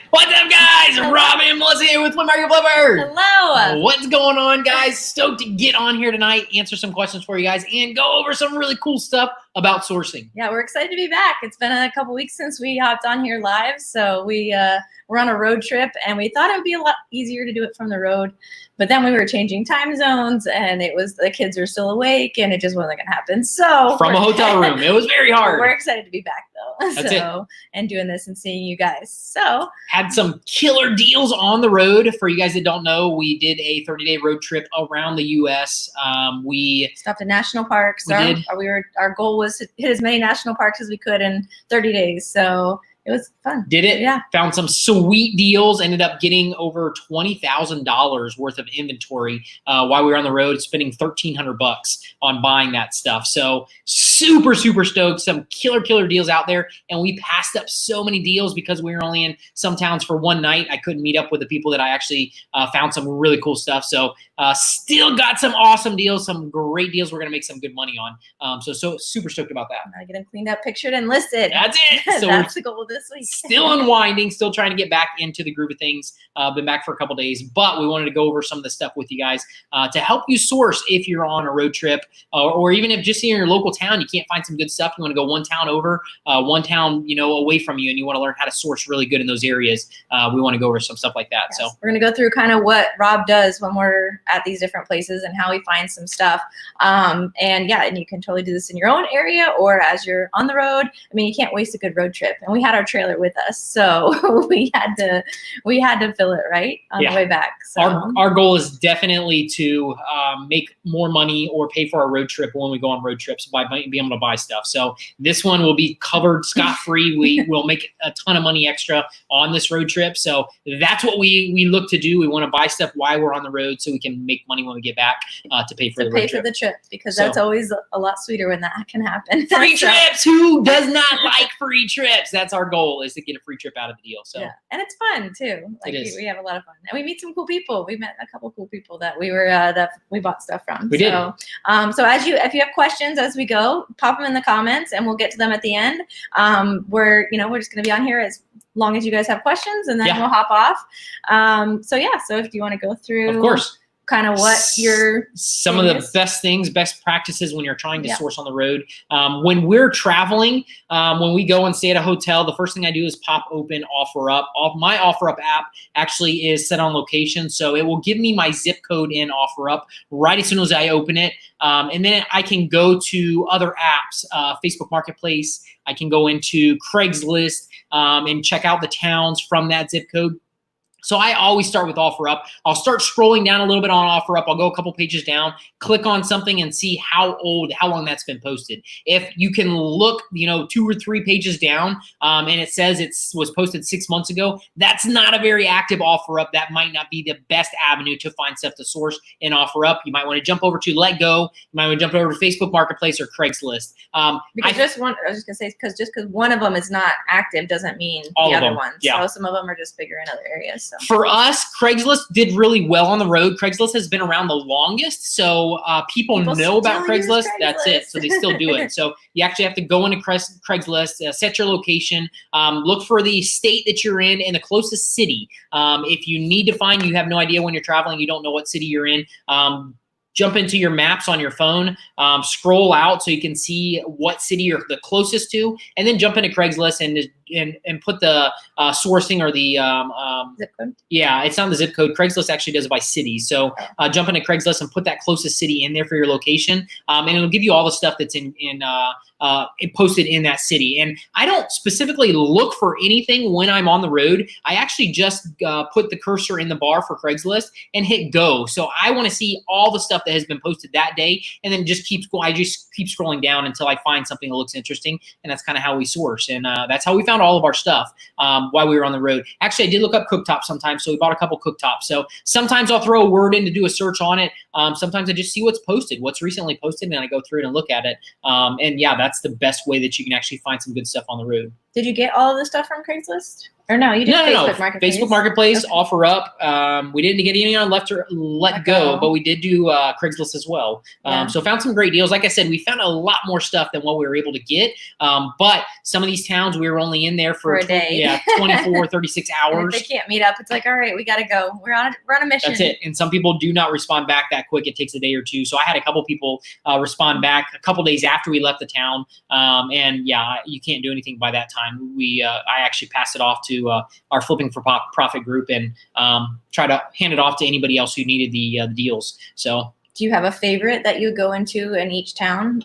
What's up, guys? Robin and Melissa here with Flip Market Flipper. Hello. What's going on, guys? Stoked to get on here tonight, answer some questions for you guys, and go over some really cool stuff about sourcing. Yeah, we're excited to be back. It's been a couple weeks since we hopped on here live, so we're on a road trip, and we thought it would be a lot easier to do it from the road, but then we were changing time zones, and the kids were still awake, and it just wasn't gonna happen. So from a hotel room, it was very hard. We're excited to be back though. That's it. And doing this and seeing you guys. So had some killer deals on the road. For you guys that don't know, we did a 30-day road trip around the U.S. We stopped at national parks. Our goal was to hit as many national parks as we could in 30 days. So it was fun. Did it? Yeah. Found some sweet deals. Ended up getting over $20,000 worth of inventory while we were on the road, spending $1,300 on buying that stuff. So super, super stoked. Some killer deals out there. And we passed up so many deals because we were only in some towns for one night. I couldn't meet up with the people that I actually found some really cool stuff. So still got some awesome deals, some great deals we're going to make some good money on. So super stoked about that. Gotta get them cleaned up, pictured, and listed. That's it. So that's the goal this week. Still unwinding, still trying to get back into the groove of things. Been back for a couple days, but we wanted to go over some of the stuff with you guys to help you source if you're on a road trip, or even if just in your local town you can't find some good stuff. You want to go one town over, one town away from you, and you want to learn how to source really good in those areas. We want to go over some stuff like that. Yes. So we're gonna go through kind of what Rob does when we're at these different places and how he finds some stuff. And you can totally do this in your own area or as you're on the road. I mean, you can't waste a good road trip. And we had our trailer with us, so we had to fill it right on the way back. So our goal is definitely to make more money or pay for our road trip when we go on road trips by being able to buy stuff. So this one will be covered scot-free. We will make a ton of money extra on this road trip. So that's what we look to do. We want to buy stuff while we're on the road so we can make money when we get back to pay for the road trip. Because that's always a lot sweeter when that can happen. Free trips. Who does not like free trips? That's our goal, is to get a free trip out of the deal. So yeah, and it's fun too. Like it is. We have a lot of fun, and we meet some cool people. We met a couple cool people that we bought stuff from. We did. So if you have questions as we go, pop them in the comments, and we'll get to them at the end. We're just going to be on here as long as you guys have questions, and then we'll hop off. So if you want to go through, of course, kind of what some of the best practices when you're trying to source on the road. When we're traveling, when we go and stay at a hotel, the first thing I do is pop open OfferUp. My OfferUp app actually is set on location, so it will give me my zip code in OfferUp right as soon as I open it. And then I can go to other apps, Facebook Marketplace. I can go into Craigslist and check out the towns from that zip code. So I always start with OfferUp. I'll start scrolling down a little bit on OfferUp. I'll go a couple pages down, click on something, and see how long that's been posted. If you can look, 2 or 3 pages down, and it says it was posted 6 months ago, that's not a very active OfferUp. That might not be the best avenue to find stuff to source in OfferUp. You might want to jump over to LetGo. You might want to jump over to Facebook Marketplace or Craigslist. Because just because one of them is not active doesn't mean all the of other them. ones. Yeah. So some of them are just bigger in other areas. So. For us, Craigslist did really well on the road. Craigslist has been around the longest, so people know about Craigslist. That's it. So they still do it. So you actually have to go into Craigslist, set your location, look for the state that you're in and the closest city. If you need to find, you have no idea when you're traveling, you don't know what city you're in, jump into your maps on your phone, scroll out so you can see what city you're the closest to, and then jump into Craigslist and put the sourcing or the zip code. Yeah, it's not the zip code. Craigslist actually does it by city. So jump into Craigslist and put that closest city in there for your location, and it'll give you all the stuff that's posted in that city. And I don't specifically look for anything when I'm on the road. I actually just put the cursor in the bar for Craigslist and hit go. So I want to see all the stuff that has been posted that day, and then I just keep scrolling down until I find something that looks interesting, and that's kind of how we source. And that's how we found all of our stuff while we were on the road. Actually, I did look up cooktops sometimes, so we bought a couple cooktops. So sometimes I'll throw a word in to do a search on it. Sometimes I just see what's posted, what's recently posted, and I go through it and look at it. And yeah, that's the best way that you can actually find some good stuff on the road. Did you get all of the stuff from Craigslist? Or no, you did No. Facebook Marketplace. Facebook Marketplace, Okay. OfferUp. We didn't get any on Let Go, but we did do Craigslist as well. Yeah. So found some great deals. Like I said, we found a lot more stuff than what we were able to get. But some of these towns, we were only in there for a day. 24, 36 And hours. if they can't meet up, it's like, all right, we got to go. We're on a mission. That's it. And some people do not respond back that quick. It takes a day or two. So I had a couple people respond back a couple days after we left the town. And yeah, you can't do anything by that time. I actually passed it off to our Flipping for Profit group and try to hand it off to anybody else who needed the deals. So. Do you have a favorite that you go into in each town,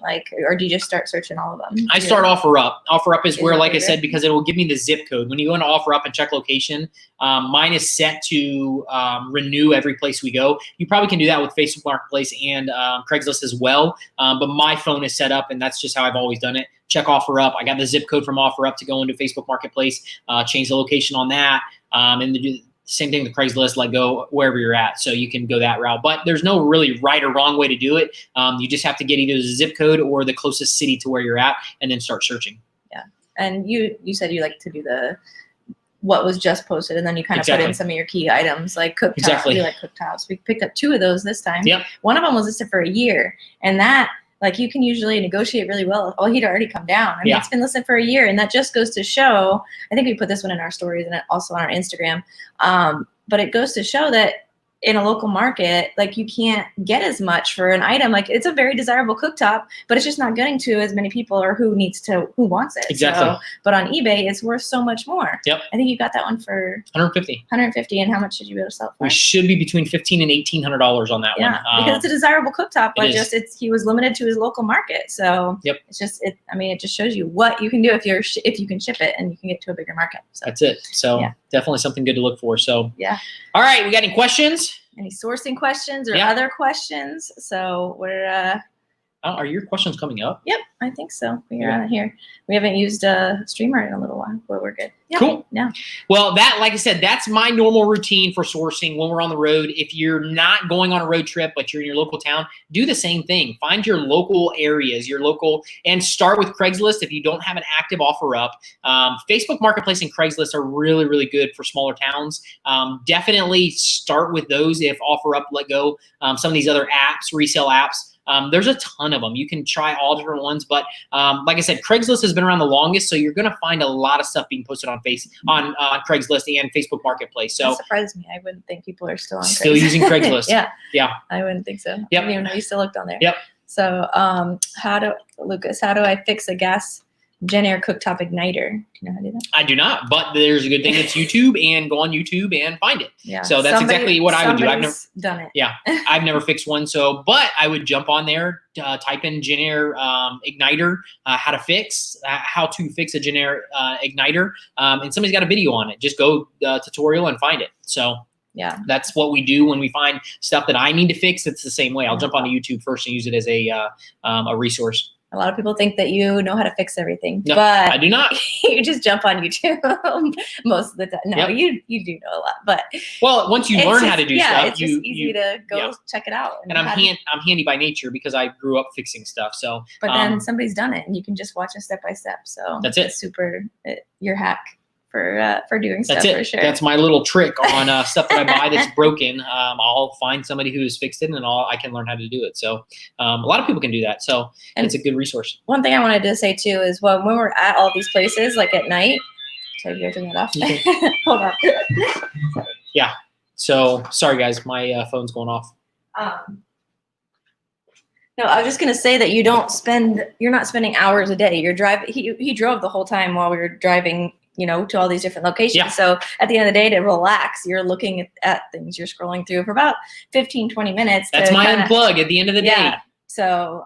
or do you just start searching all of them? I start OfferUp. OfferUp is where, your like I favorite? said, because it will give me the zip code. When you go into OfferUp and check location, mine is set to renew every place we go. You probably can do that with Facebook Marketplace and Craigslist as well. But my phone is set up, and that's just how I've always done it. Check OfferUp. I got the zip code from OfferUp to go into Facebook Marketplace, change the location on that, and do same thing with Craigslist, Let Go, wherever you're at. So you can go that route. But there's no really right or wrong way to do it. You just have to get either the zip code or the closest city to where you're at and then start searching. Yeah. And you said you like to do what was just posted, and then you kind of put in some of your key items like cooktops. Exactly. We like cooktops. We picked up 2 of those this time. Yep. One of them was listed for a year, and that, like, you can usually negotiate really well. Oh, he'd already come down. I mean, It's been listed for a year, and that just goes to show, I think we put this one in our stories and also on our Instagram, but it goes to show that in a local market, like, you can't get as much for an item. Like, it's a very desirable cooktop, but it's just not getting to as many people or who wants it. Exactly. So, but on eBay, it's worth so much more. Yep. I think you got that one for $150. $150. And how much did you be able to sell it for? We should be between $1,500 and $1,800 on that one. Because it's a desirable cooktop, but it he was limited to his local market. So it's just it just shows you what you can do if you can ship it and you can get to a bigger market. So that's it. So definitely something good to look for. So all right, we got any questions? Any sourcing questions or other questions? So we're are your questions coming up? Yep, I think so. We're on here. We haven't used StreamYard in a little while, but we're good. Yep. Cool. Yeah. Well, like I said, that's my normal routine for sourcing when we're on the road. If you're not going on a road trip, but you're in your local town, do the same thing. Find your local areas, and start with Craigslist if you don't have an active OfferUp. Facebook Marketplace and Craigslist are really, really good for smaller towns. Definitely start with those if OfferUp, Let Go, some of these other apps, resale apps. There's a ton of them. You can try all different ones, but like I said, Craigslist has been around the longest, so you're going to find a lot of stuff being posted on Craigslist and Facebook Marketplace. So that surprised me. I wouldn't think people are still using Craigslist. Yeah, I wouldn't think so. Yep. I didn't even know you still looked on there. Yep. So, how do I fix a gas Jenn-Air cooktop igniter? Do you know how to do that? I do not, but there's a good thing. It's YouTube, and go on YouTube and find it. Yeah. So that's exactly what I would do. I've never done it. Yeah, I've never fixed one. So, but I would jump on there, type in Jenn-Air igniter, how to fix a Jenn-Air igniter, and somebody's got a video on it. Just go tutorial and find it. So. Yeah, that's what we do when we find stuff that I need to fix. It's the same way. I'll jump onto YouTube first and use it as a resource. A lot of people think that you know how to fix everything, no, but I do not. You just jump on YouTube most of the time. No, you do know a lot, but once you learn how to do stuff, it's just easy to go check it out. And I'm handy by nature because I grew up fixing stuff. So, but then somebody's done it, and you can just watch it step by step. So that's it. It's your hack for doing stuff. That's it. For sure. That's my little trick on stuff that I buy that's broken. I'll find somebody who's fixed it, and I can learn how to do it. So a lot of people can do that. So it's a good resource. One thing I wanted to say too is when we're at all these places, like at night. Sorry, you're turning that off. Hold on. Yeah. So sorry guys, my phone's going off. No, I was just gonna say that you're not spending hours a day. You're driving. He drove the whole time while we were driving, to all these different locations. Yeah. So at the end of the day, to relax, you're looking at things, you're scrolling through for about 15, 20 minutes. That's my unplug at the end of the day. So,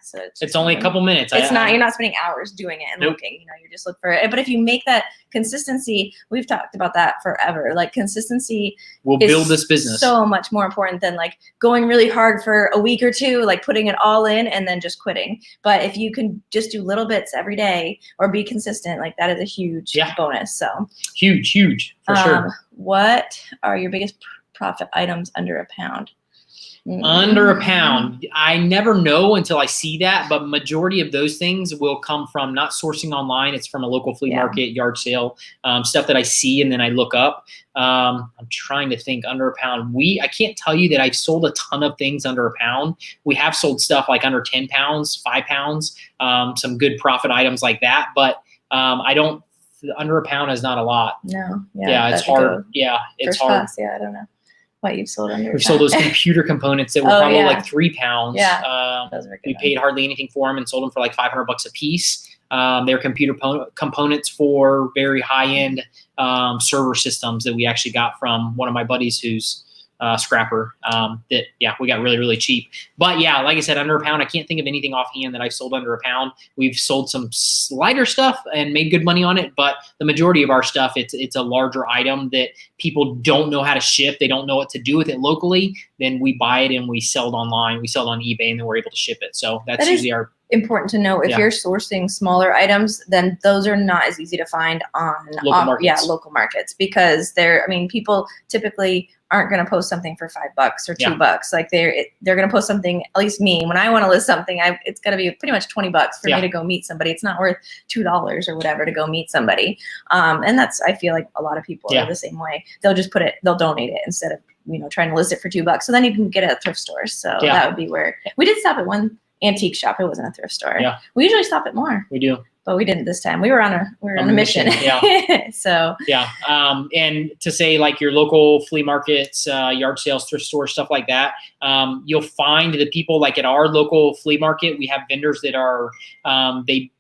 so it's only a couple minutes. You're not spending hours doing it and looking, you just look for it. But if you make that consistency, we've talked about that forever. Like consistency will build this business so much more important than like going really hard for a week or two, like putting it all in and then just quitting. But if you can just do little bits every day or be consistent, like that is a huge bonus. So huge for sure. What are your biggest profit items under £1? Under a pound. I never know until I see that, but majority of those things will come from not sourcing online. It's from a local flea market, yard sale, stuff that I see and then I look up. I'm trying to think under a pound. I can't tell you that I've sold a ton of things under a pound. We have sold stuff like under 10 pounds, 5 pounds, some good profit items like that. But under a pound is not a lot. No. Yeah, it's hard. Yeah, it's First hard. class, yeah, I don't know what you've sold under. We've sold those computer components that were probably like 3 pounds. Yeah, those were good. We paid hardly anything for them and sold them for like $500 a piece. They're computer components for very high-end server systems that we actually got from one of my buddies who's scrapper that we got really, really cheap. But yeah, like I said, under a pound. I can't think of anything offhand that I've sold under a pound. We've sold some lighter stuff and made good money on it, but the majority of our stuff, it's a larger item that people don't know how to ship. They don't know what to do with it locally. Then we buy it and we sell it online. We sell it on eBay and then we're able to ship it. So that's usually our important to know. If you're sourcing smaller items, then those are not as easy to find on local markets, because people typically aren't going to post something for $5 or $2. Like they're going to post something, at least me, when I want to list something, it's going to be pretty much $20 for me to go meet somebody. It's not worth $2 or whatever to go meet somebody. And I feel like a lot of people are the same way. They'll just they'll donate it instead of, trying to list it for $2. So then you can get it at thrift stores. So that would be where we did stop at one antique shop. It wasn't a thrift store. Yeah. We usually stop at more. We do. But we didn't this time. We were on a mission. Yeah. So and to say like your local flea markets, yard sales, thrift stores, stuff like that, you'll find the people like at our local flea market, we have vendors that are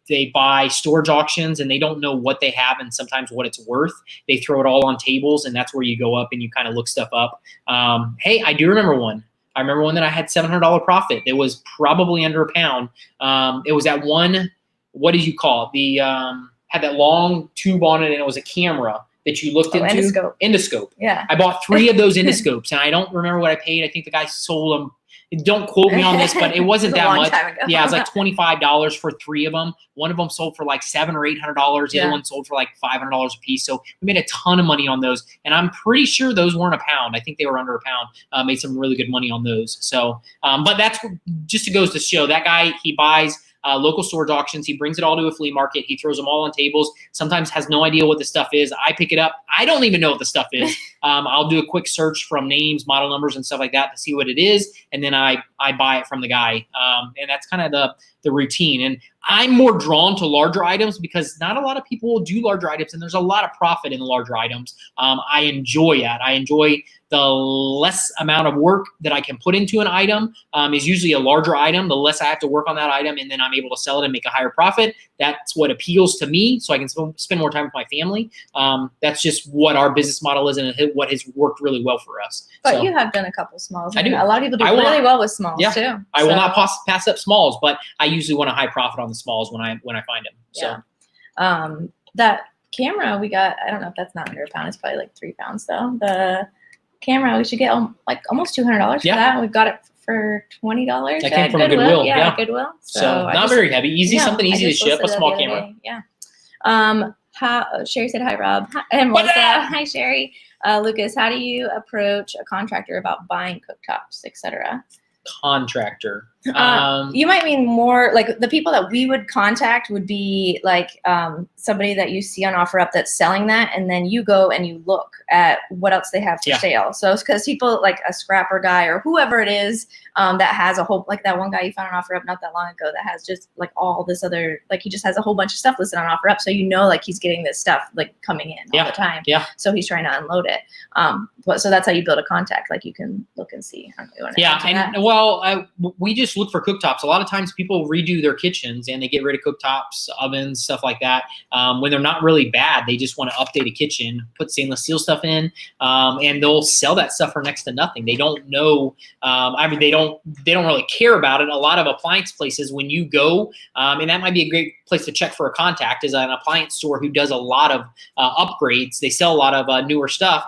they buy storage auctions and they don't know what they have and sometimes what it's worth. They throw it all on tables and that's where you go up and you kind of look stuff up. Hey, I do remember one. I remember one that I had $700 profit. It was probably under a pound. It was at one. What did you call it? The had that long tube on it, and it was a camera that you looked into. Endoscope. Yeah. I bought 3 of those endoscopes, and I don't remember what I paid. I think the guy sold them. Don't quote me on this, but it wasn't that much. Yeah, it was like $25 for 3 of them. One of them sold for like $700 or $800. The other one sold for like $500 a piece. So we made a ton of money on those, and I'm pretty sure those weren't a pound. I think they were under a pound. Made some really good money on those. So, but that's just goes to show that guy. He buys local storage auctions. He brings it all to a flea market. He throws them all on tables. Sometimes has no idea what the stuff is. I pick it up. I don't even know what the stuff is. I'll do a quick search from names, model numbers, and stuff like that to see what it is, and then I buy it from the guy. And that's kind of the routine. And I'm more drawn to larger items because not a lot of people will do larger items, and there's a lot of profit in the larger items. I enjoy that. I enjoy the less amount of work that I can put into an item is usually a larger item. The less I have to work on that item, and then I'm able to sell it and make a higher profit. That's what appeals to me, so I can spend more time with my family. That's just what our business model is and what has worked really well for us. But you have done a couple smalls. I do. A lot of people do really well with smalls too. I will not pass up smalls, but I usually want a high profit on the smalls when I find them. So that camera we got, I don't know if that's not under a pound. It's probably like 3 pounds though. The camera, we should get like almost $200 for that. We've got it for $20. That came from Goodwill. Yeah, Goodwill. So not very heavy. Easy, something easy to ship. A small camera. Yeah. Sherry said hi, Rob. And Melissa. Hi, Sherry. Lucas, how do you approach a contractor about buying cooktops, etc.? Contractor. You might mean more like the people that we would contact would be like somebody that you see on OfferUp that's selling that, and then you go and you look at what else they have for sale. So it's because people like a scrapper guy or whoever it is that has a whole, like that one guy you found on OfferUp not that long ago that has just like all this other, like he just has a whole bunch of stuff listed on OfferUp. So like he's getting this stuff like coming in all the time. Yeah. So he's trying to unload it. So that's how you build a contact. Like you can look and see. We just look for cooktops. A lot of times people redo their kitchens and they get rid of cooktops, ovens, stuff like that. When they're not really bad, they just want to update a kitchen, put stainless steel stuff in, and they'll sell that stuff for next to nothing. They don't know. They don't really care about it. A lot of appliance places, when you go, and that might be a great place to check for a contact, is an appliance store who does a lot of upgrades. They sell a lot of newer stuff.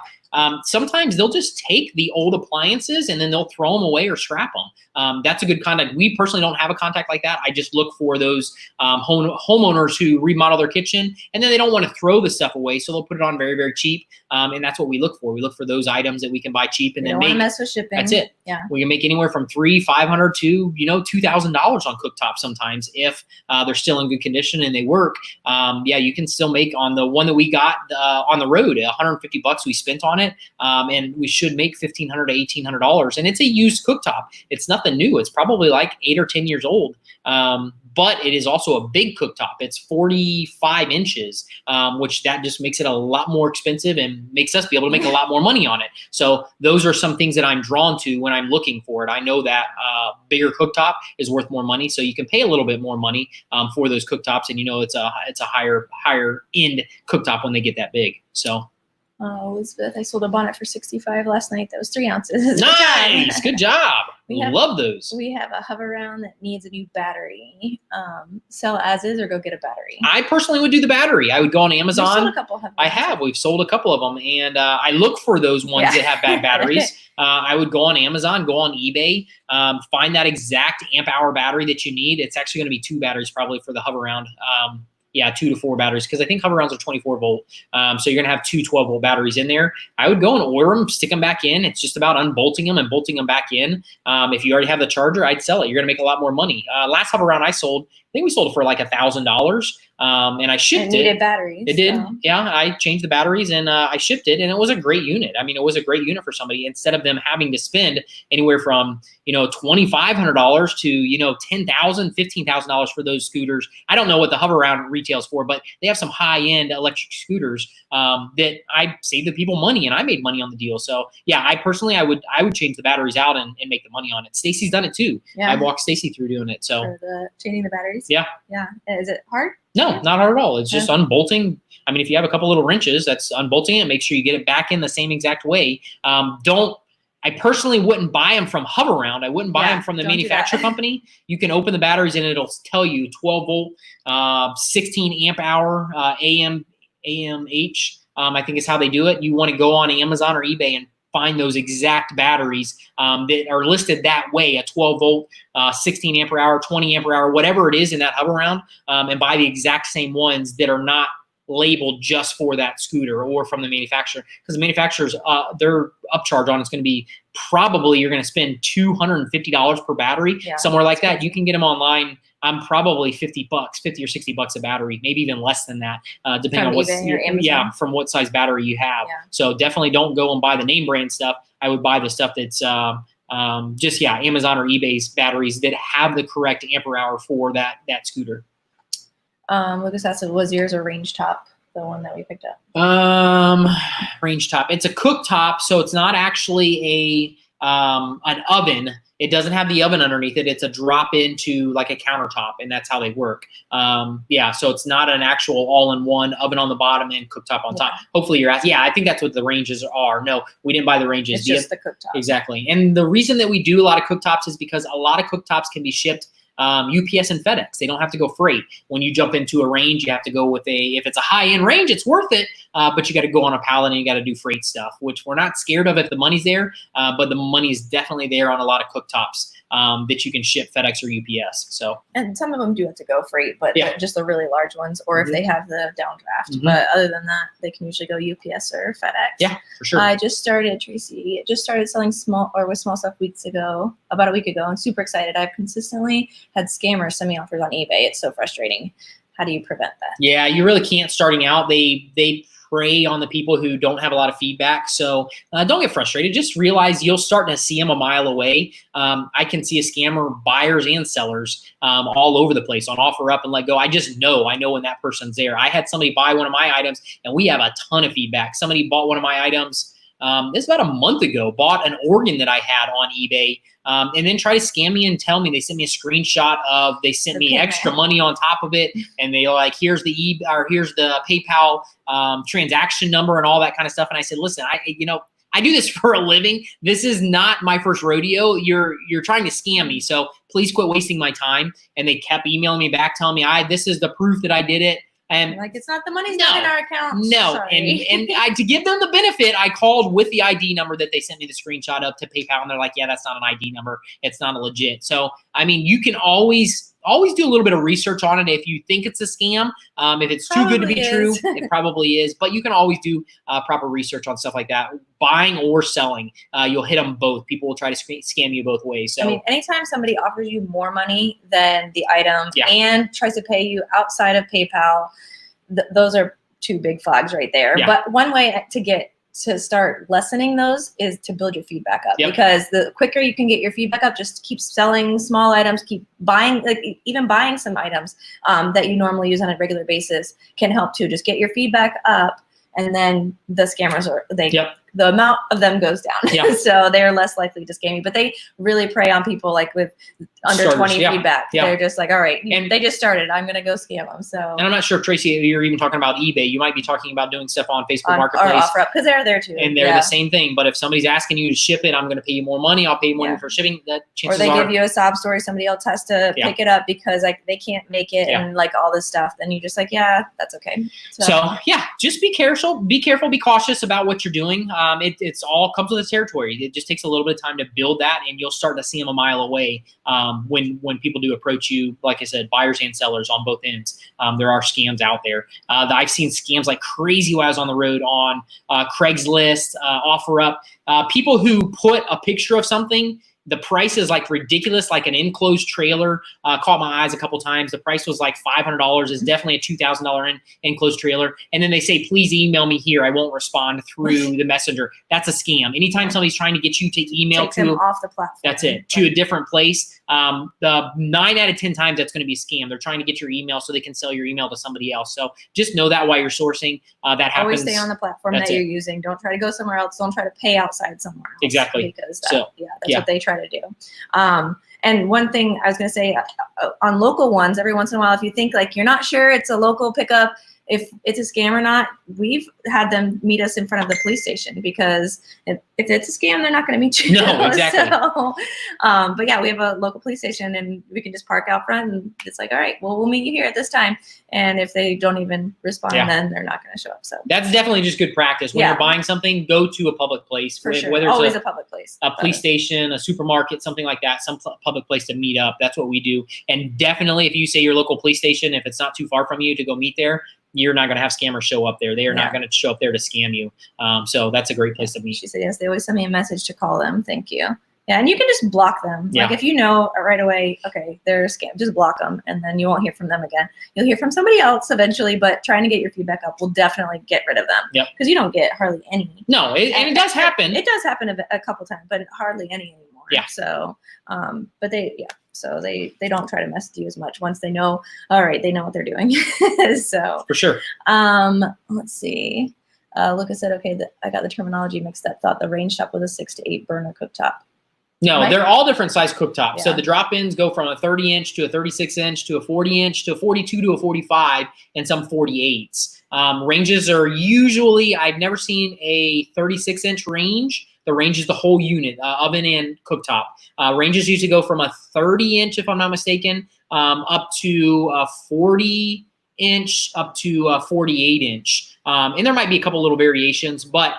sometimes they'll just take the old appliances and then they'll throw them away or scrap them. That's a good contact. We personally don't have a contact like that. I just look for those homeowners who remodel their kitchen and then they don't want to throw the stuff away, so they'll put it on very, very cheap. And that's what we look for. We look for those items that we can buy cheap and then don't make. want to mess with shipping. That's it. Yeah. We can make anywhere from $300-$500 to $2,000 on cooktops sometimes if they're still in good condition and they work. Yeah, you can still make on the one that we got on the road, $150 we spent on it, and we should make $1,500 to $1,800. And it's a used cooktop. It's nothing new. It's probably like 8 or 10 years old. But it is also a big cooktop. It's 45 inches, which that just makes it a lot more expensive and makes us be able to make a lot more money on it. So those are some things that I'm drawn to when I'm looking for it. I know that bigger cooktop is worth more money, so you can pay a little bit more money for those cooktops, and it's a higher end cooktop when they get that big. So. Elizabeth, I sold a bonnet for $65 last night. That was 3 ounces. Nice, good job. Love those. We have a Hoveround that needs a new battery. Sell as is or go get a battery. I personally would do the battery. I would go on Amazon. We've sold a couple of Hoverounds. We've sold a couple of them, and I look for those ones that have bad batteries. I would go on Amazon, go on eBay, find that exact amp hour battery that you need. It's actually going to be 2 batteries probably for the Hoveround. Yeah, 2 to 4 batteries, because I think Hoverounds are 24 volt. So you're going to have 2 12-volt batteries in there. I would go and order them, stick them back in. It's just about unbolting them and bolting them back in. If you already have the charger, I'd sell it. You're going to make a lot more money. Last Hoveround I sold, I think we sold it for like $1,000. And I shipped it. Needed batteries. It did. So. Yeah, I changed the batteries and I shipped it, and it was a great unit. I mean, it was a great unit for somebody. Instead of them having to spend anywhere from $2,500 to $10,000, $15,000 for those scooters. I don't know what the Hoveround retails for, but they have some high-end electric scooters that I saved the people money, and I made money on the deal. So yeah, I would change the batteries out and make the money on it. Stacy's done it too. Yeah. I walked Stacy through doing it. So changing the batteries. Yeah. Yeah. Is it hard? No, not hard at all. It's just unbolting. I mean, if you have a couple little wrenches, that's unbolting it. Make sure you get it back in the same exact way. I personally wouldn't buy them from Hoveround. I wouldn't buy them from the manufacturer company. You can open the batteries and it'll tell you 12 volt, 16 amp hour, AMH, I think is how they do it. You want to go on Amazon or eBay and find those exact batteries that are listed that way, a 12 volt, 16 amp hour, 20 amp hour, whatever it is in that Hoveround, and buy the exact same ones that are not labeled just for that scooter or from the manufacturer, because the manufacturers, their upcharge on it's going to be probably you're going to spend $250 per battery, somewhere like that. You can get them online. I'm probably $50 or $60 a battery, maybe even less than that, depending on from what size battery you have. Yeah. So definitely don't go and buy the name brand stuff. I would buy the stuff that's just Amazon or eBay's batteries that have the correct ampere hour for that scooter. Lucas asked, was yours a range top, the one that we picked up? Range top. It's a cooktop, so it's not actually an oven. It doesn't have the oven underneath it. It's a drop into like a countertop, and that's how they work. So it's not an actual all-in-one oven on the bottom and cooktop on top. Hopefully you're asking. Yeah, I think that's what the ranges are. No, we didn't buy the ranges. It's just the cooktop. Exactly. And the reason that we do a lot of cooktops is because a lot of cooktops can be shipped UPS and FedEx. They don't have to go freight. When you jump into a range, you have to go with if it's a high-end range, it's worth it, but you got to go on a pallet and you got to do freight stuff, which we're not scared of if the money's there, but the money is definitely there on a lot of cooktops that you can ship FedEx or UPS. So, and some of them do have to go freight, but just the really large ones, or if they have the downdraft. But other than that, they can usually go UPS or FedEx. Yeah, for sure. Tracy just started selling small stuff about a week ago, and super excited. I've consistently had scammers send me offers on eBay. It's so frustrating. How do you prevent that? Yeah, you really can't starting out. They prey on the people who don't have a lot of feedback. So don't get frustrated. Just realize you'll start to see them a mile away. I can see a scammer, buyers and sellers all over the place on OfferUp and Let Go. I know when that person's there. I had somebody buy one of my items, and we have a ton of feedback. Somebody bought one of my items. This about a month ago, bought an organ that I had on eBay, and then tried to scam me and tell me, they sent me a screenshot of, they sent me extra money on top of it. And they like, here's the PayPal transaction number and all that kind of stuff. And I said, listen, I do this for a living. This is not my first rodeo. You're trying to scam me. So please quit wasting my time. And they kept emailing me back, telling me, this is the proof that I did it. And like, it's not, the money's not in our account. No, Sorry. and to give them the benefit, I called with the ID number that they sent me the screenshot of to PayPal, and they're like, yeah, that's not an ID number. It's not a legit. So, I mean, you can always do a little bit of research on it if you think it's a scam. If it's too good to be true, it probably is. But you can always do proper research on stuff like that. Buying or selling, you'll hit them both. People will try to scam you both ways. So, I mean, anytime somebody offers you more money than the item and tries to pay you outside of PayPal, those are two big flags right there. Yeah. But one way to start lessening those is to build your feedback up, because the quicker you can get your feedback up, just keep selling small items, keep buying, like even buying some items that you normally use on a regular basis can help too. Just get your feedback up, and then the scammers the amount of them goes down. So they're less likely to scam you. But they really prey on people like with under 20 feedback. They're just like, all right, and they just started, I'm gonna go scam them. So, and I'm not sure, Tracy, you're even talking about eBay. You might be talking about doing stuff on Facebook Marketplace or OfferUp, because they're there too. And they're the same thing. But if somebody's asking you to ship it, I'm going to pay you more money. I'll pay you more money for shipping. That chances or they give you a sob story, somebody else has to pick it up because like they can't make it and like all this stuff. Then you just like, yeah, that's okay. So yeah, just be careful, be cautious about what you're doing. It's all comes with the territory. It just takes a little bit of time to build that, and you'll start to see them a mile away when people do approach you. Like I said, buyers and sellers on both ends. There are scams out there. I've seen scams like crazy while I was on the road on Craigslist, OfferUp. People who put a picture of something, the price is like ridiculous, like an enclosed trailer. Caught my eyes a couple times. The price was like $500. It's definitely a $2,000 enclosed trailer. And then they say, please email me here. I won't respond through the messenger. That's a scam. Anytime somebody's trying to get you to email them off the platform. That's it, to a different place. The 9 out of 10 times that's going to be a scam. They're trying to get your email so they can sell your email to somebody else. So just know that while you're sourcing, that happens. Always stay on the platform that you're using. Don't try to go somewhere else. Don't try to pay outside somewhere else. Exactly. Because that's what they try to do. And one thing I was going to say on local ones, every once in a while, if you think like you're not sure it's a local pickup, if it's a scam or not, we've had them meet us in front of the police station, because if it's a scam, they're not going to meet you. No, exactly. So, but yeah, we have a local police station, and we can just park out front, and it's like, all right, well, we'll meet you here at this time. And if they don't even respond, then they're not going to show up. So that's definitely just good practice. When you're buying something, go to a public place. For sure. Whether it's always a public place. A police station, a supermarket, something like that, some public place to meet up. That's what we do. And definitely, if you say your local police station, if it's not too far from you to go meet there, you're not going to have scammers show up there. They are not going to show up there to scam you. So that's a great place to meet. She said, yes, they always send me a message to call them. Thank you. Yeah, and you can just block them. Like if you know right away, okay, they're a scam, just block them, and then you won't hear from them again. You'll hear from somebody else eventually, but trying to get your feedback up will definitely get rid of them. Because you don't get hardly any. No, and it does happen. It does happen a couple times, but hardly any anymore. Yeah. So, but so they don't try to mess with you as much once they know, all right, they know what they're doing. So for sure. Let's see. Lucas said, okay, I got the terminology mixed up. Thought the range top was a 6 to 8 burner cooktop. No, they're all different size cooktops. So the drop-ins go from a 30-inch to a 36-inch to a 40-inch to a 42 to a 45 and some 48s. Ranges are usually, I've never seen a 36-inch range. The range is the whole unit, oven and cooktop. Ranges usually go from a 30-inch, if I'm not mistaken, up to a 40-inch, up to a 48-inch. And there might be a couple little variations, but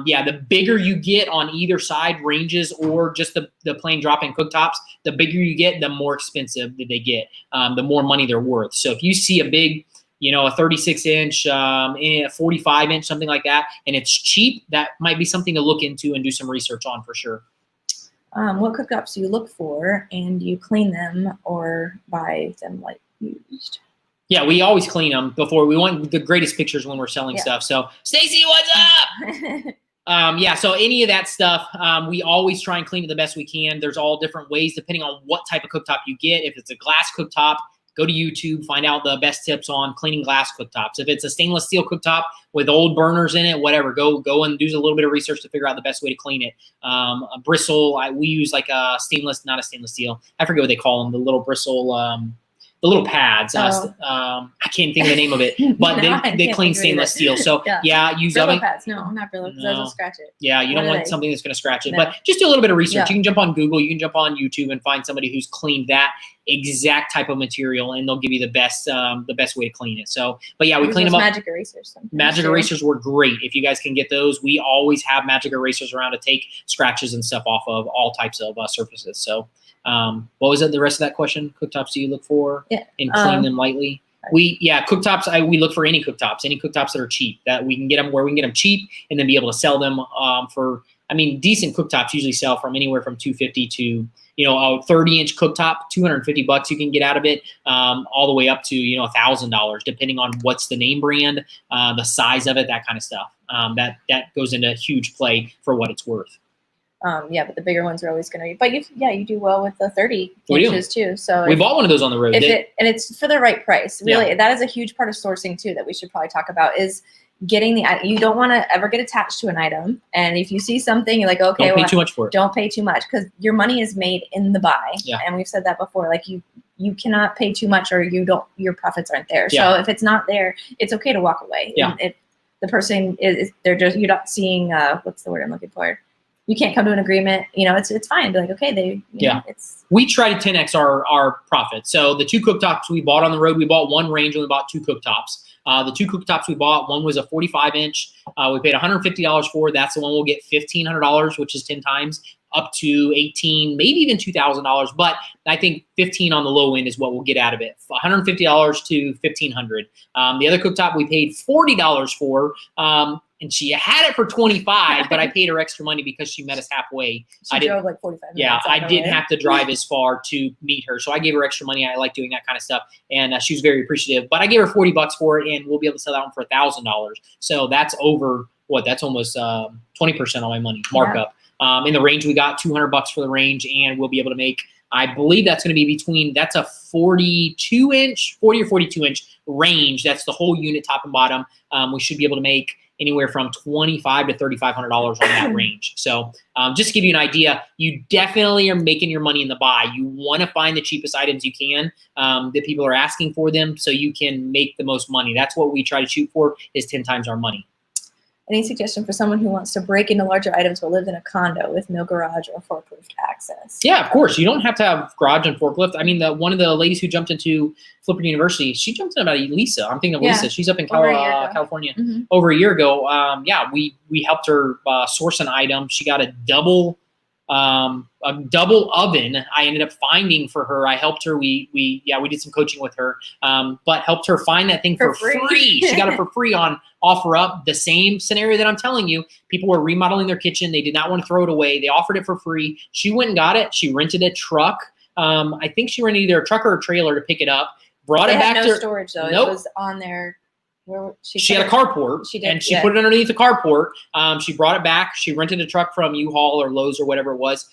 yeah, the bigger you get on either side, ranges or just the plain drop-in cooktops, the bigger you get, the more expensive that they get, the more money they're worth. So if you see a big, a 36-inch, a 45-inch, something like that, and it's cheap, that might be something to look into and do some research on for sure. What cooktops do you look for, and do you clean them or buy them like used? Yeah, we always clean them before. We want the greatest pictures when we're selling stuff. So, Stacy, what's up? Yeah, so any of that stuff, we always try and clean it the best we can. There's all different ways depending on what type of cooktop you get. If it's a glass cooktop, go to YouTube, find out the best tips on cleaning glass cooktops. If it's a stainless steel cooktop with old burners in it, whatever, go and do a little bit of research to figure out the best way to clean it. A bristle, we use like a stainless, not a stainless steel. I forget what they call them, the little bristle the little pads. Oh. I can't think of the name of it, but No, I they can't clean think of it stainless steel. So Yeah. yeah, use Brillo oven. pads. No, not Brillo because No. those will scratch it. Yeah, you What don't are want they? something that's going to scratch it. No. But just do a little bit of research. Yeah. You can jump on Google, you can jump on YouTube and find somebody who's cleaned that exact type of material, and they'll give you the best way to clean it. So, but yeah, we Use clean those them up. magic erasers. sometimes, Magic too. erasers were great. If you guys can get those, we always have magic erasers around to take scratches and stuff off of all types of surfaces. So, what was it? The rest of that question? Cooktops do you look for? Yeah. And clean them lightly. Cooktops. We look for any cooktops that are cheap, that we can get them where we can get them cheap, and then be able to sell them for. I mean, decent cooktops usually sell from anywhere from $250 to a 30-inch cooktop, $250 you can get out of it, all the way up to $1,000, depending on what's the name brand, the size of it, that kind of stuff. That goes into huge play for what it's worth. But the bigger ones are always going to be. But you do well with the 30 We do. inches too. So We bought one of those on the road. and it's for the right price. Really, Yeah. that is a huge part of sourcing too that we should probably talk about is getting you don't want to ever get attached to an item. And if you see something, you're like, okay, Don't pay too much for it. Don't pay too much because your money is made in the buy. Yeah. And we've said that before. Like you cannot pay too much or your profits aren't there. Yeah. So if it's not there, it's okay to walk away. Yeah. And if the person you're not seeing what's the word I'm looking for? You can't come to an agreement. It's fine. Be like, okay, we try to 10x our profit. So the two cooktops we bought on the road, we bought one range and we bought two cooktops. The two cooktops we bought, one was a 45-inch. We paid $150 for. That's the one we'll get $1,500, which is 10 times, up to $18, maybe even $2,000. But I think 15 on the low end is what we'll get out of it. $150 to $1,500. The other cooktop we paid $40 for. And she had it for $25, but I paid her extra money because she met us halfway. She drove like 45 minutes. Yeah, I didn't way. have to drive as far to meet her. So I gave her extra money. I like doing that kind of stuff. And she was very appreciative. But I gave her $40 for it, and we'll be able to sell that one for $1,000. So that's over, that's almost 20% on my money markup. Yeah. In the range, we got $200 for the range, and we'll be able to make, I believe that's going to be that's a 40 or 42-inch range. That's the whole unit, top and bottom. We should be able to make anywhere from $2,500 to $3,500 on that range. So just to give you an idea, you definitely are making your money in the buy. You want to find the cheapest items you can, that people are asking for them, so you can make the most money. That's what we try to shoot for, is 10 times our money. Any suggestion for someone who wants to break into larger items but lives in a condo with no garage or forklift access? Yeah, of course. You don't have to have garage and forklift. I mean, one of the ladies who jumped into Flipper University, she jumped in about Lisa. I'm thinking of Lisa. She's up in California over a year ago. We helped her source an item. She got a double oven. I ended up finding for her. I helped her. We did some coaching with her, but helped her find that thing for free. She got it for free on OfferUp. The same scenario that I'm telling you. People were remodeling their kitchen. They did not want to throw it away. They offered it for free. She went and got it. She rented a truck. I think she rented either a truck or a trailer to pick it up. Brought it back to storage though. Nope. It was on there. She had a carport, and she put it underneath the carport. She brought it back. She rented a truck from U-Haul or Lowe's or whatever it was.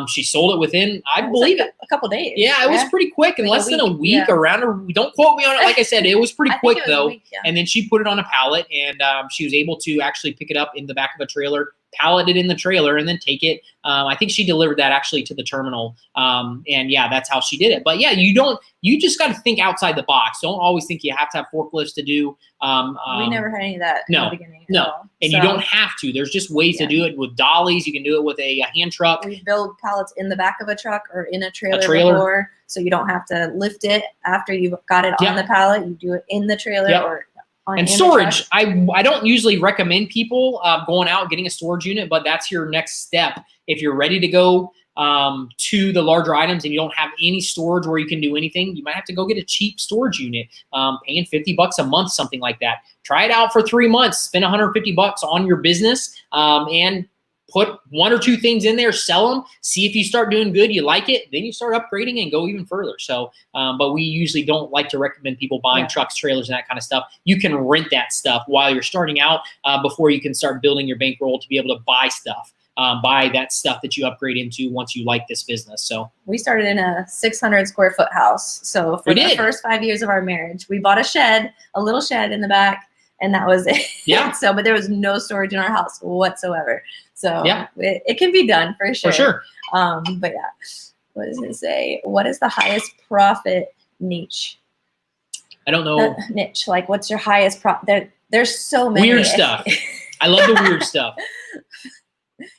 She sold it within, I believe, a couple days. Yeah, it was pretty quick. In less than a week, around. Don't quote me on it. Like I said, it was pretty quick though. And then she put it on a pallet, and she was able to actually pick it up in the back of a trailer, pallet it in the trailer, and then take it. I think she delivered that actually to the terminal. And yeah, that's how she did it. But yeah, you just got to think outside the box. Don't always think you have to have forklifts to do. We never had any of that in the beginning. And you don't have to. There's just ways to do it with dollies. You can do it with a hand truck. We build pallets in the back of a truck or in a trailer before, so you don't have to lift it after you've got it on the pallet. You do it in the trailer or and storage. I don't usually recommend people going out and getting a storage unit, but that's your next step. If you're ready to go to the larger items and you don't have any storage where you can do anything, you might have to go get a cheap storage unit, paying $50 a month, something like that. Try it out for 3 months, spend $150 on your business, and put 1 or 2 things in there, sell them, see if you start doing good, you like it, then you start upgrading and go even further. So, but we usually don't like to recommend people buying trucks, trailers, and that kind of stuff. You can rent that stuff while you're starting out, before you can start building your bankroll to be able to buy stuff. Buy that stuff that you upgrade into once you like this business. So we started in a 600 square foot house. So for the first 5 years of our marriage, we bought a little shed in the back, and that was it. Yeah. So, but there was no storage in our house whatsoever. So it can be done for sure. For sure. But yeah, what does it say? What is the highest profit niche? I don't know. That niche, like what's your highest there's so many. Weird stuff. I love the weird stuff.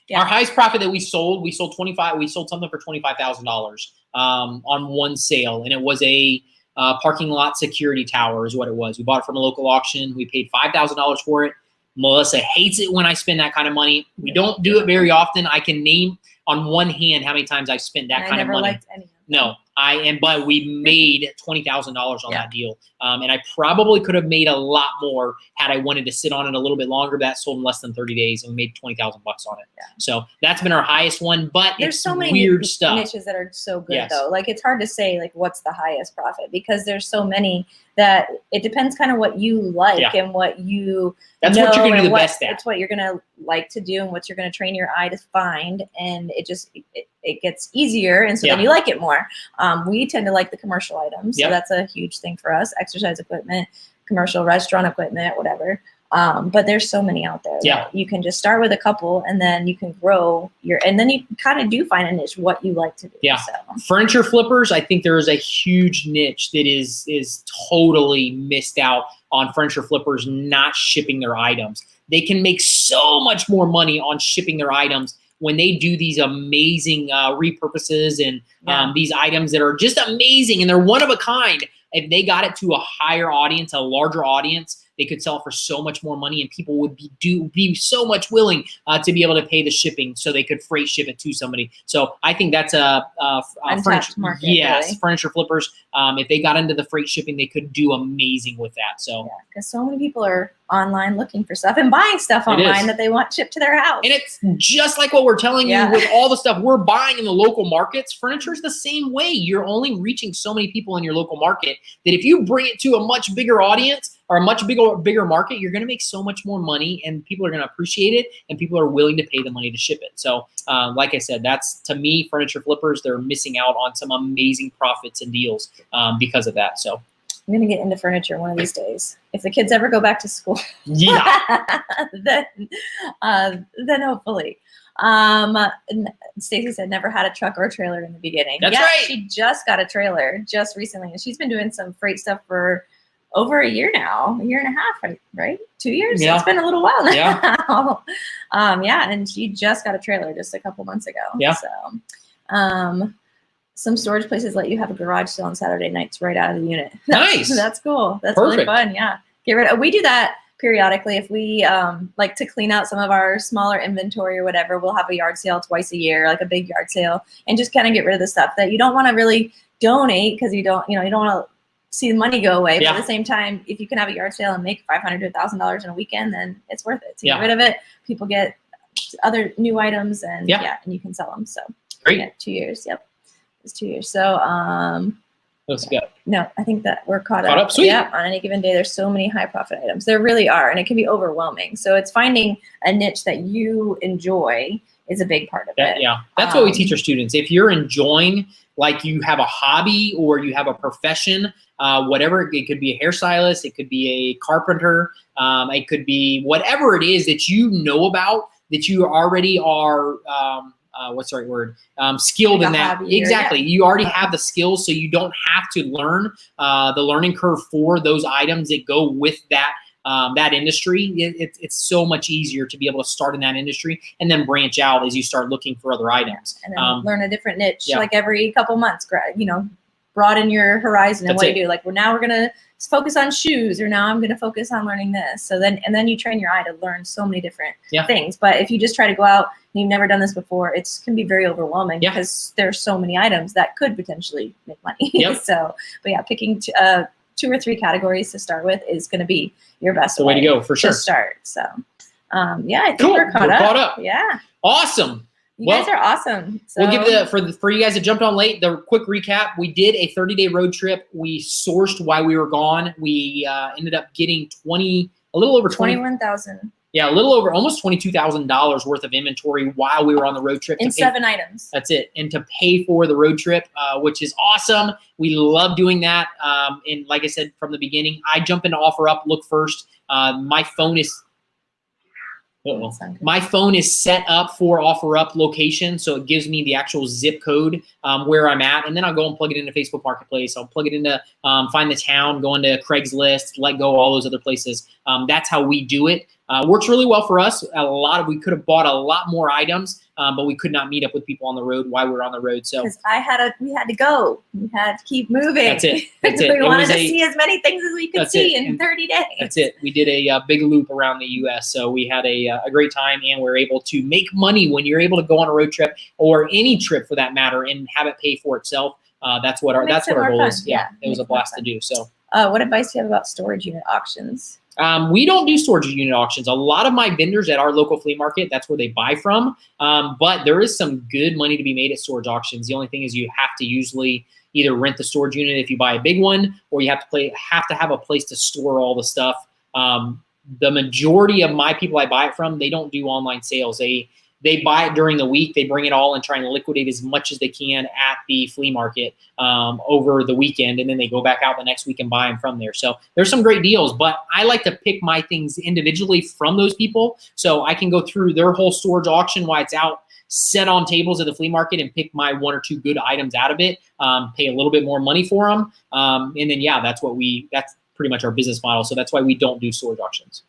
Yeah. Our highest profit that we sold something for $25,000 on one sale, and it was a parking lot security tower is what it was. We bought it from a local auction. We paid $5,000 for it. Melissa hates it when I spend that kind of money. We don't do it very often. I can name on one hand how many times I've spent that kind of money. I never liked any of them. No, but we made $20,000 on that deal. And I probably could have made a lot more had I wanted to sit on it a little bit longer. That sold in less than 30 days and we made $20,000 on it. Yeah. So that's been our highest one, but there's it's so many weird stuff. Niches that are so good though. Like it's hard to say like what's the highest profit because there's so many that it depends kind of what you like and what you That's what you're going to do the best at. It's what you're going to like to do and what you're going to train your eye to find. And it just, it gets easier. And so then you like it more. We tend to like the commercial items. So that's a huge thing for us. Exercise equipment, commercial restaurant equipment, whatever. But there's so many out there. Yeah. You can just start with a couple and then you can grow and then you kind of do find a niche, what you like to do. Yeah. So. Furniture flippers, I think there is a huge niche that is totally missed out on furniture flippers not shipping their items. They can make so much more money on shipping their items when they do these amazing repurposes and these items that are just amazing and they're one of a kind. If they got it to a higher audience, a larger audience, they could sell for so much more money and people would be so much willing to be able to pay the shipping so they could freight ship it to somebody. So I think that's a furniture market. Yes, really. Furniture flippers. If they got into the freight shipping, they could do amazing with that. So because so many people are online looking for stuff and buying stuff online that they want shipped to their house. And it's just like what we're telling you with all the stuff we're buying in the local markets. Furniture is the same way. You're only reaching so many people in your local market that if you bring it to a much bigger audience or a much bigger market, you're going to make so much more money and people are going to appreciate it and people are willing to pay the money to ship it. So like I said, that's to me, furniture flippers, they're missing out on some amazing profits and deals because of that. So I'm going to get into furniture one of these days. If the kids ever go back to school, then hopefully. Stacy said never had a truck or a trailer in the beginning. That's right. She just got a trailer just recently and she's been doing some freight stuff for over a year now, a year and a half, right? 2 years? Yeah. It's been a little while now. Yeah. And she just got a trailer just a couple months ago. Yeah. So, some storage places let you have a garage sale on Saturday nights right out of the unit. Nice. That's cool. That's Perfect. really fun. Yeah. We do that periodically. If we like to clean out some of our smaller inventory or whatever, we'll have a yard sale twice a year, like a big yard sale, and just kind of get rid of the stuff that you don't want to really donate because you don't want to see the money go away. But at the same time, if you can have a yard sale and make $500 to $1,000 in a weekend, then it's worth it to get rid of it. People get other new items and and you can sell them. So great. 2 years. Yep. It's 2 years. So let's go. No, I think that we're caught up. Sweet. Yeah. On any given day, there's so many high profit items. There really are. And it can be overwhelming. So it's finding a niche that you enjoy is a big part of it. Yeah. That's what we teach our students. If you're enjoying, like you have a hobby or you have a profession, whatever, it could be a hairstylist, it could be a carpenter, it could be whatever it is that you know about, that you already are, what's the right word? Skilled in that. Exactly. You already have the skills, so you don't have to learn the learning curve for those items that go with that that industry. It's so much easier to be able to start in that industry and then branch out as you start looking for other items. And then learn a different niche, like every couple months, broaden your horizon and what you do. Like, well, now we're going to focus on shoes, or now I'm going to focus on learning this. So then you train your eye to learn so many different things. But if you just try to go out and you've never done this before, it can be very overwhelming because there's so many items that could potentially make money. So, but yeah, picking 2 or 3 categories to start with is going to be your best way to go for sure. To start. So, I think we're caught up. Yeah. Awesome. You guys are awesome. So. We'll give for you guys that jumped on late, the quick recap. We did a 30-day road trip. We sourced while we were gone. We ended up getting a little over 21,000. Yeah, a little over almost $22,000 worth of inventory while we were on the road trip. In 7 items. That's it. And to pay for the road trip, which is awesome. We love doing that. And like I said from the beginning, I jump into OfferUp, look first. My phone is Uh-oh. My phone is set up for OfferUp location, so it gives me the actual zip code where I'm at, and then I'll go and plug it into Facebook Marketplace. I'll plug it into Find the Town, go into Craigslist, Let Go, all those other places. That's how we do it. Works really well for us. We could have bought a lot more items, but we could not meet up with people on the road while we were on the road. So because we had to go. We had to keep moving. That's it. That's it. We wanted to see as many things as we could see in 30 days. That's it. We did a big loop around the U.S., so we had a great time, and we're able to make money when you're able to go on a road trip or any trip for that matter and have it pay for itself. That's what our goal is. Yeah, it was a blast to do. So, what advice do you have about storage unit auctions? We don't do storage unit auctions. A lot of my vendors at our local flea market, that's where they buy from. But there is some good money to be made at storage auctions. The only thing is you have to usually either rent the storage unit if you buy a big one, or you have to have a place to store all the stuff. The majority of my people I buy it from, they don't do online sales. They buy it during the week. They bring it all and try and liquidate as much as they can at the flea market over the weekend, and then they go back out the next week and buy them from there. So there's some great deals, but I like to pick my things individually from those people, so I can go through their whole storage auction while it's out set on tables at the flea market and pick my 1 or 2 good items out of it, pay a little bit more money for them, and then that's pretty much our business model. So that's why we don't do storage auctions.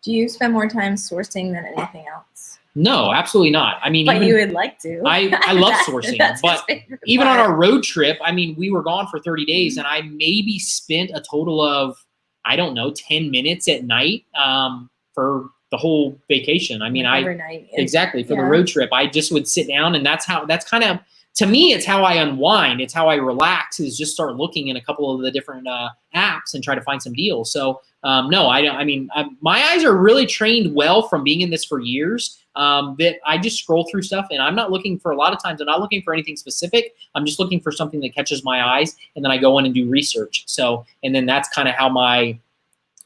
Do you spend more time sourcing than anything else? No, absolutely not. I mean, but you would like to. I love sourcing, but even on our road trip, I mean, we were gone for 30 days, and I maybe spent a total of, I don't know, 10 minutes at night for the whole vacation. I mean, every night. Exactly, for the road trip. I just would sit down, and that's kind of, to me, it's how I unwind. It's how I relax, is just start looking in a couple of the different apps and try to find some deals. So no, I don't. I mean, my eyes are really trained well from being in this for years. That I just scroll through stuff, and I'm not looking for, a lot of times I'm not looking for anything specific. I'm just looking for something that catches my eyes, and then I go in and do research. So, and then that's kind of how my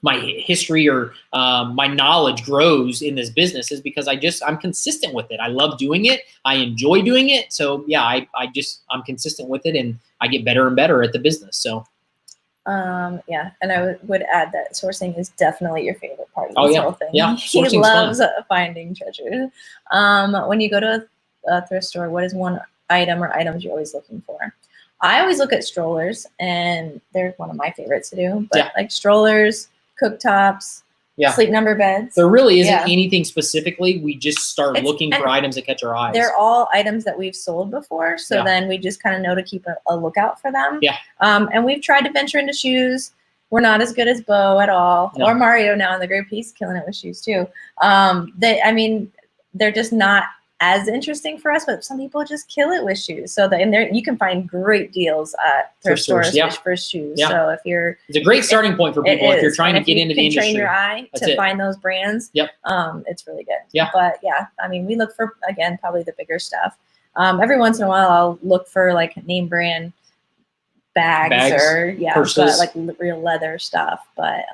history or my knowledge grows in this business, is because I'm consistent with it. I love doing it. I enjoy doing it. So yeah, I'm consistent with it, and I get better and better at the business. So. Yeah, and I would add that sourcing is definitely your favorite part of this whole thing. Yeah, he loves finding treasures. When you go to a thrift store, what is one item or items you're always looking for? I always look at strollers, and they're one of my favorites to do. But like strollers, cooktops, sleep number beds. There really isn't anything specifically. We just start looking for items that catch our eyes. They're all items that we've sold before, so then we just kind of know to keep a lookout for them. Yeah. And we've tried to venture into shoes. We're not as good as Bo at all, or Mario now in the group. He's killing it with shoes too. They're just not as interesting for us, but some people just kill it with shoes. So you can find great deals at thrift stores for shoes. Yeah. So it's a great starting point for people if you're trying to get into the industry. Train your eye to find those brands. Yep. It's really good. Yeah. But yeah, I mean, we look for, again, probably the bigger stuff. Every once in a while, I'll look for like name brand bags or purses. But like real leather stuff. But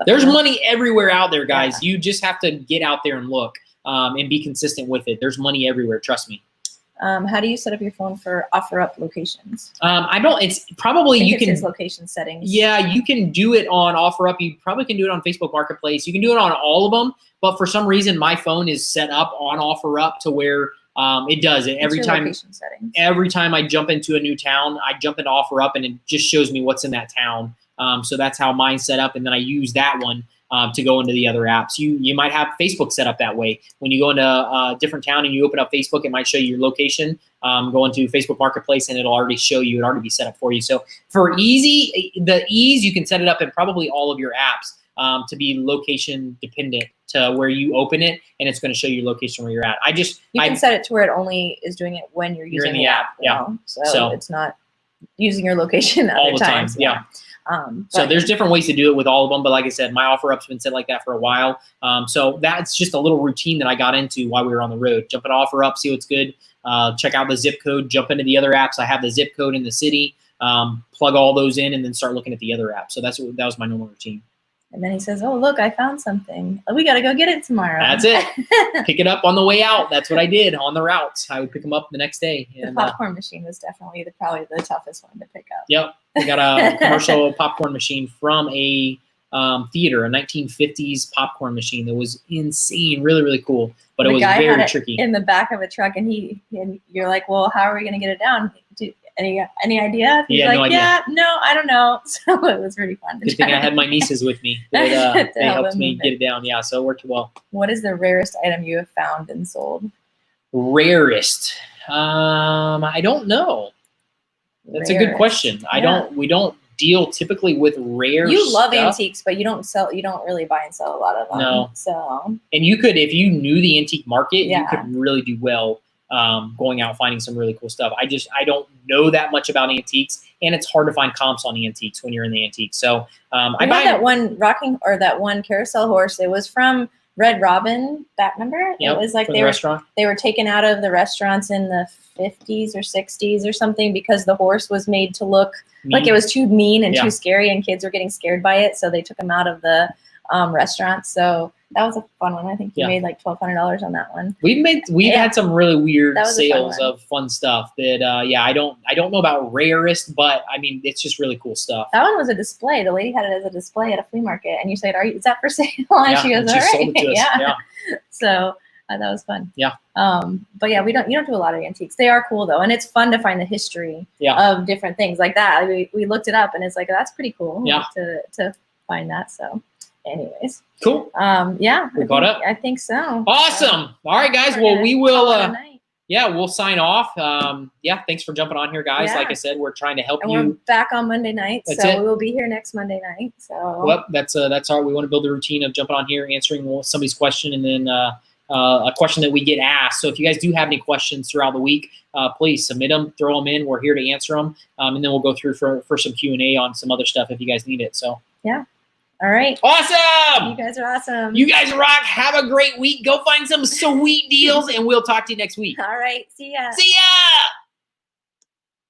there's money everywhere out there, guys. You just have to get out there and look. And be consistent with it. There's money everywhere. Trust me. How do you set up your phone for OfferUp locations? It's probably, you can, location settings. Yeah, you can do it on OfferUp. You probably can do it on Facebook Marketplace. You can do it on all of them. But for some reason, my phone is set up on OfferUp to where it does it every time. Every time I jump into a new town, I jump into OfferUp, and it just shows me what's in that town. So that's how mine's set up, and then I use that one to go into the other apps. You might have Facebook set up that way. When you go into a different town and you open up Facebook, it might show you your location. Go into Facebook Marketplace, and it'll already show you. It'll already be set up for you. So for the ease, you can set it up in probably all of your apps to be location dependent to where you open it, and it's going to show you location where you're at. You can set it to where it only is doing it when you're using the app. So it's not using your location all the time. Yeah. So there's different ways to do it with all of them, but like I said, my OfferUp's been set like that for a while. So that's just a little routine that I got into while we were on the road. Jump into OfferUp, see what's good, check out the zip code, jump into the other apps. I have the zip code in the city, plug all those in, and then start looking at the other apps. So that was my normal routine. And then he says, "Oh, look, I found something. We got to go get it tomorrow." That's it. Pick it up on the way out. That's what I did on the routes. I would pick them up the next day. The popcorn machine was definitely probably the toughest one to pick up. Yep. We got a commercial popcorn machine from a theater, a 1950s popcorn machine that was insane, really, really cool. But The it was guy had very it tricky. in the back of a truck, and you're like, well, how are we going to get it down? Any idea? He's Yeah, like, no idea. yeah, no, I don't know. So it was pretty fun. Good thing I had my nieces with me. That, To they help helped them me move get it down. Yeah, so it worked well. What is the rarest item you have found and sold? Rarest. I don't know. That's a good Rarest. question. Yeah. We don't deal typically with rare You love stuff. antiques, but you don't really buy and sell a lot of them. No. So And you could, if you knew the antique market, Yeah. you could really do well going out finding some really cool stuff. I don't know that much about antiques, and it's hard to find comps on antiques when you're in the antiques. So I I buy had that one carousel horse. It was from Red Robin. That remember? Yep, It was like from the restaurant. they were taken out of the restaurants in the 50s or 60s or something because the horse was made to look like it was too mean and Yeah. too scary, and kids were getting scared by it, so they took him out of the restaurants. So that was a fun one. I think you Yeah. made like $1,200 on that one. We've Yeah. had some really weird That was a fun sales one. of fun stuff that I don't know about rarest, but I mean it's just really cool stuff. That one was a display. The lady had it as a display at a flea market, and you said, "Is that for sale?" And she goes, and "All sold it to right." us. Yeah. So that was fun. Yeah. But yeah, you don't do a lot of antiques. They are cool though, and it's fun to find the history Yeah. of different things like that. We looked it up, and it's like that's pretty cool. Yeah. To find that. So, anyways, Cool. yeah. We caught up? I think so. Awesome. All right, guys. We're Well, gonna we will. call it a night. Yeah, we'll sign off. Thanks for jumping on here, guys. Yeah. Like I said, we're trying to help And we're you. back on Monday night, That's so it. we will be here next Monday night. So Well, that's our. We want to build a routine of jumping on here, answering somebody's question, and then a question that we get asked. So if you guys do have any questions throughout the week, please submit them, throw them in. We're here to answer them, and then we'll go through for some Q&A on some other stuff if you guys need it. So yeah. All right. awesome. You guys are awesome. You guys rock. Have a great week. Go find some sweet deals, and we'll talk to you next week. All right. See ya. See ya.